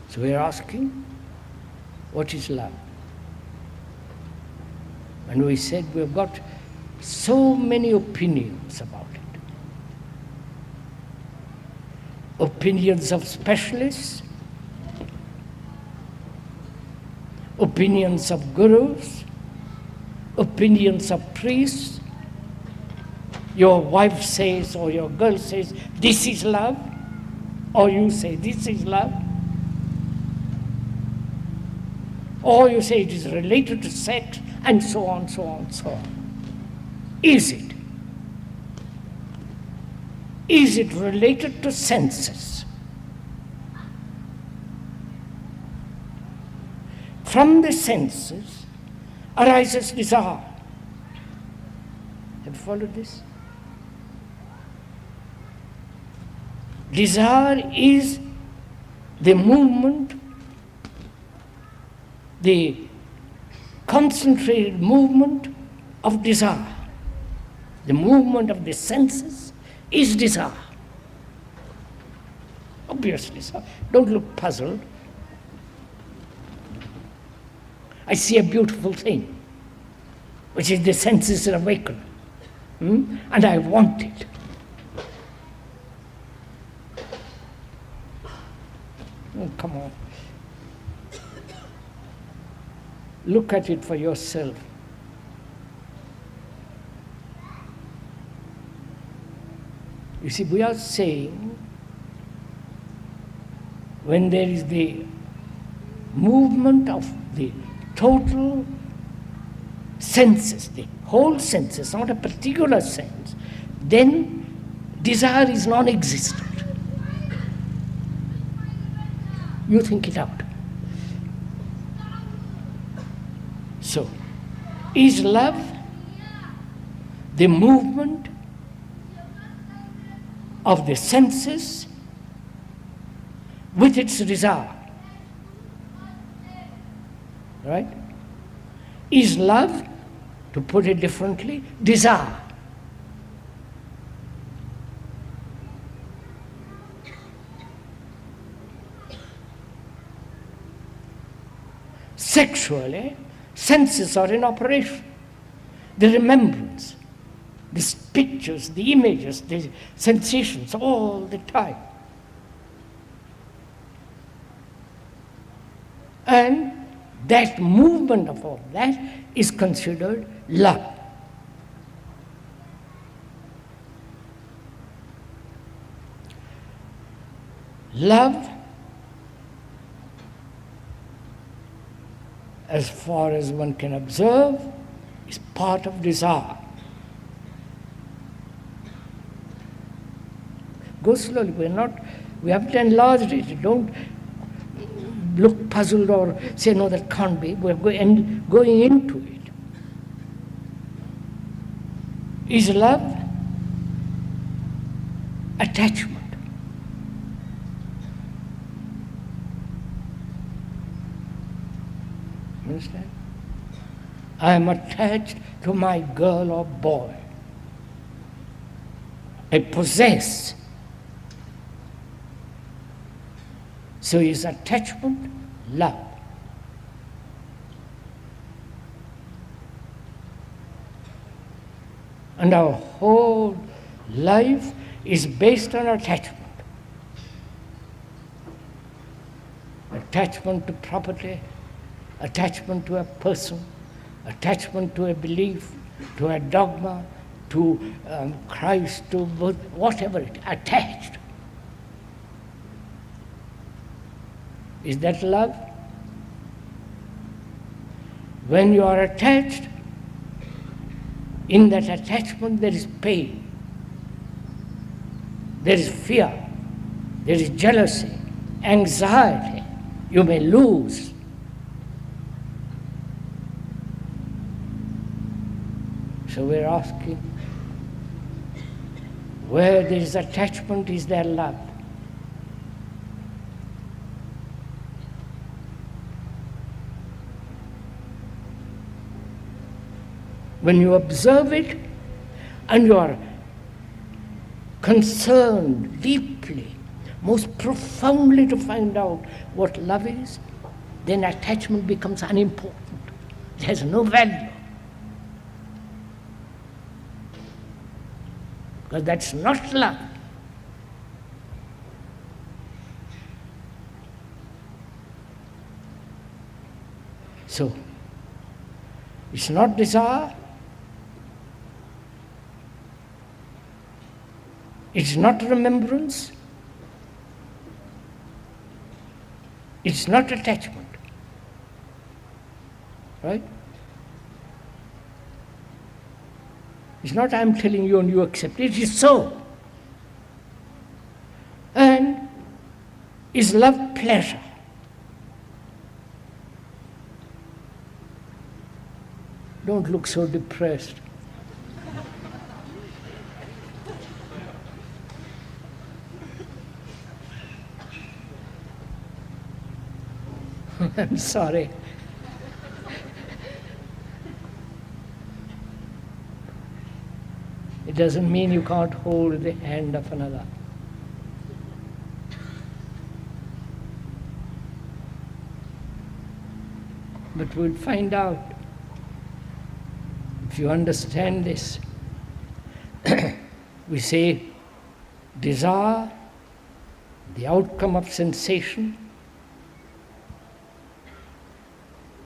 So we're asking, what is love? And we said we've got so many opinions about it. Opinions of specialists, opinions of gurus, opinions of priests. Your wife says or your girl says, this is love, or you say, this is love. Or you say it is related to sex, and so on, so on, so on. Is it? Is it related to senses? From the senses arises desire. Have you followed this? Desire is the movement, the concentrated movement of desire. The movement of the senses is desire. Obviously, so don't look puzzled. I see a beautiful thing, which is the senses awaken, and I want it. Oh, come on. Look at it for yourself. You see, we are saying when there is the movement of the total senses, the whole senses, not a particular sense, then desire is non-existent. You think it out. So, is love the movement of the senses with its desire? Right? Is love, to put it differently, desire? Sexually, senses are in operation. The remembrance, the pictures, the images, the sensations, all the time. And that movement of all that is considered love. Love, as far as one can observe, is part of desire. Go slowly. We haven't enlarged it. Don't look puzzled or say, no, that can't be. We're going into it. Is love attachment? Understand? I am attached to my girl or boy. I possess. So is attachment love? And our whole life is based on attachment. Attachment to property, attachment to a person, attachment to a belief, to a dogma, to Christ, to whatever it is, attached. Is that love? When you are attached, in that attachment there is pain, there is fear, there is jealousy, anxiety. You may lose. So we're asking, where there is attachment, is there love? When you observe it and you are concerned deeply most profoundly to find out what love is, then attachment becomes unimportant. It has no value. Because that's not love. So, it's not desire, it's not remembrance, it's not attachment. Right? It's not I'm telling you and you accept it, it is so. And is love pleasure? Don't look so depressed. I'm sorry. It doesn't mean you can't hold the hand of another. But we'll find out. If you understand this, we say desire, the outcome of sensation,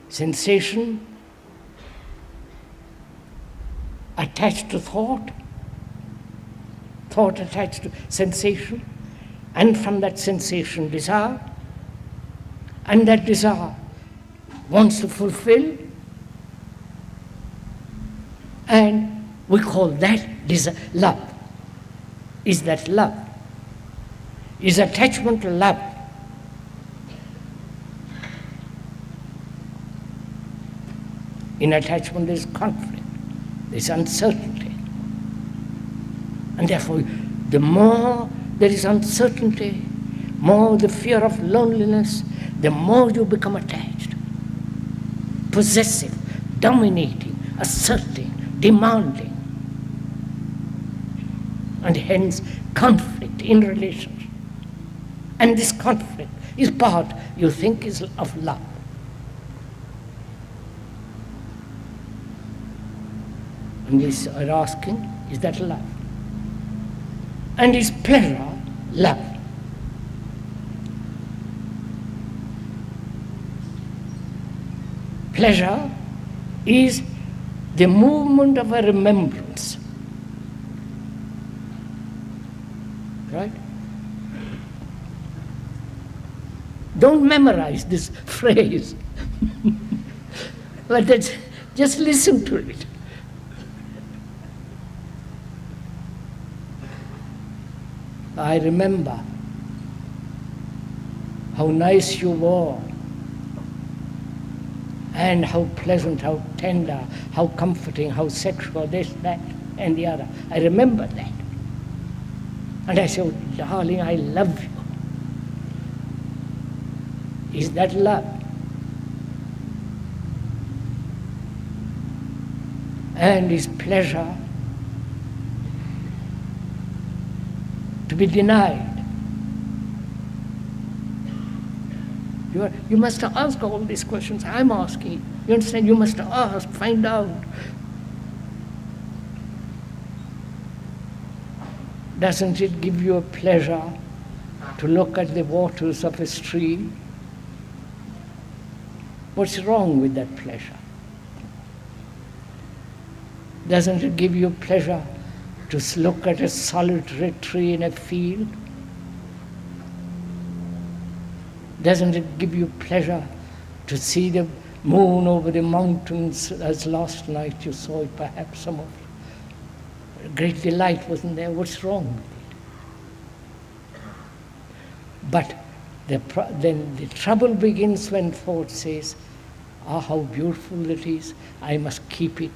sensation attached to thought, thought attached to sensation, and from that sensation desire, and that desire wants to fulfill, and we call that love. Is that love? Is attachment love? In attachment there is conflict, there is uncertainty. And therefore, the more there is uncertainty, more the fear of loneliness, the more you become attached, possessive, dominating, asserting, demanding, and hence conflict in relationship. And this conflict is part, you think, is of love. And we are asking, is that love? And is pleasure love? Pleasure is the movement of a remembrance. Right? Don't memorize this phrase, but just listen to it. I remember how nice you were, and how pleasant, how tender, how comforting, how sexual, this, that, and the other. I remember that. And I said, oh, darling, I love you. Is that love? And is pleasure to be denied? You must ask all these questions I'm asking. You understand? You must ask, find out. Doesn't it give you a pleasure to look at the waters of a stream? What's wrong with that pleasure? Doesn't it give you pleasure to look at a solitary tree in a field? Doesn't it give you pleasure to see the moon over the mountains as last night you saw it, perhaps some of it? Great delight, wasn't there? What's wrong with it? But then the trouble begins when thought says, ah, how beautiful it is, I must keep it,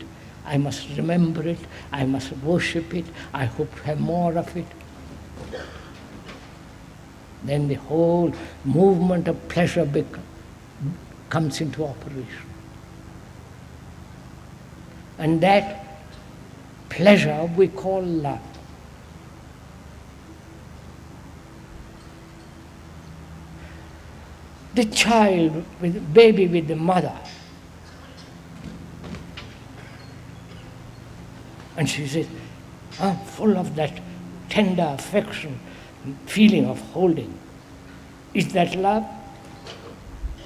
I must remember it, I must worship it, I hope to have more of it. Then the whole movement of pleasure comes into operation. And that pleasure we call love. the child, with baby with the mother. And she says, I'm full of that tender affection, feeling of holding. Is that love?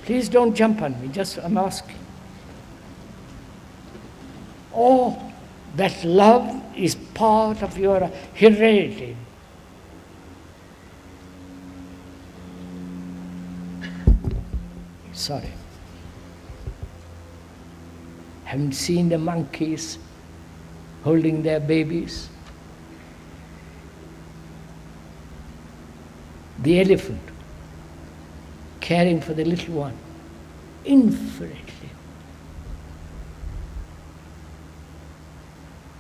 Please don't jump on me, just I'm asking. Or that love is part of your heredity. Sorry. Haven't seen the monkeys holding their babies? The elephant caring for the little one infinitely.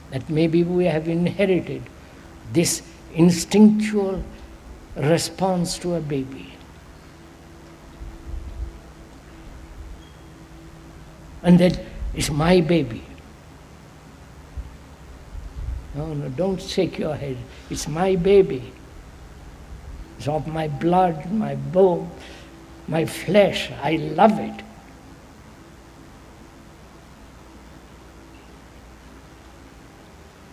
That maybe we have inherited this instinctual response to a baby. And that is my baby. No, don't shake your head. It's my baby. It's of my blood, my bone, my flesh. I love it.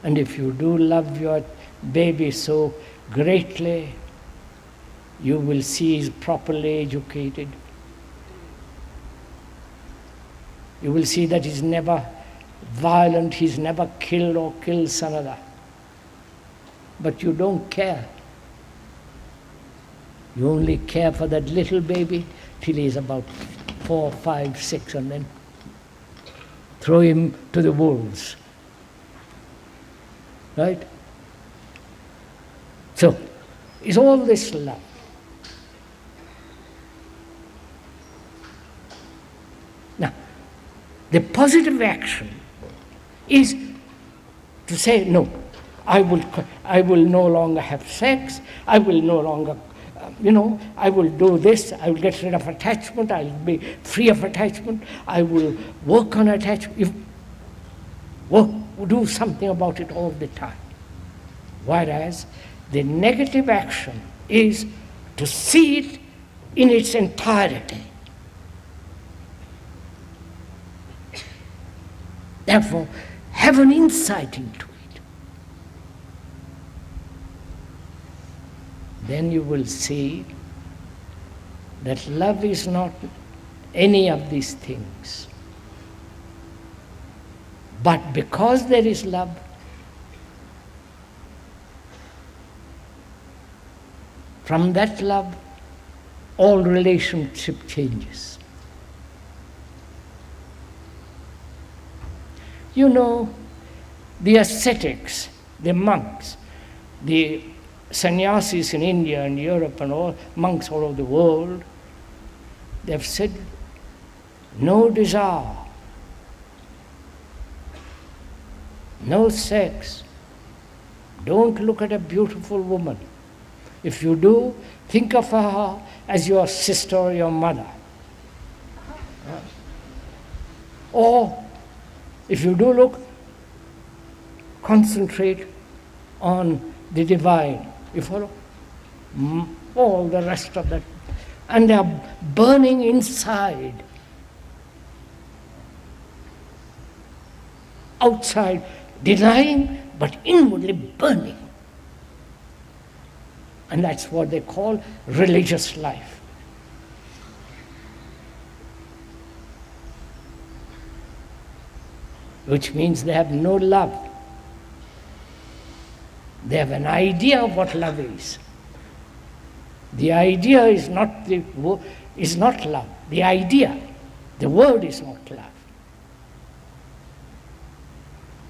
And if you do love your baby so greatly, you will see he's properly educated. You will see that he's never violent, he's never killed or kills another. But you don't care. You only care for that little baby till he's about 4, 5, 6, and then throw him to the wolves. Right? So, is all this love? Now, the positive action is to say, no, I will no longer have sex, I will no longer, I will do this, I will get rid of attachment, I will be free of attachment, I will work on attachment, do something about it all the time. Whereas the negative action is to see it in its entirety. Therefore, have an insight into it. Then you will see that love is not any of these things. But because there is love, from that love, all relationship changes. You know, the ascetics, the monks, the sannyasis in India and Europe and all monks all over the world, they have said, no desire, no sex. Don't look at a beautiful woman. If you do, think of her as your sister or your mother. Or, if you do look, concentrate on the divine. You follow? All the rest of that. And they are burning inside. Outside, denying, but inwardly burning. And that's what they call religious life. Which means they have no love. They have an idea of what love is. The idea is not love. The idea, the word is not love.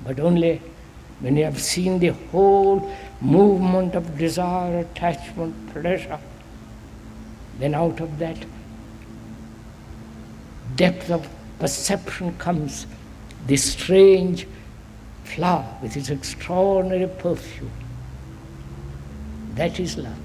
But only when you have seen the whole movement of desire, attachment, pleasure, then out of that depth of perception comes this strange flower with its extraordinary perfume. That is love.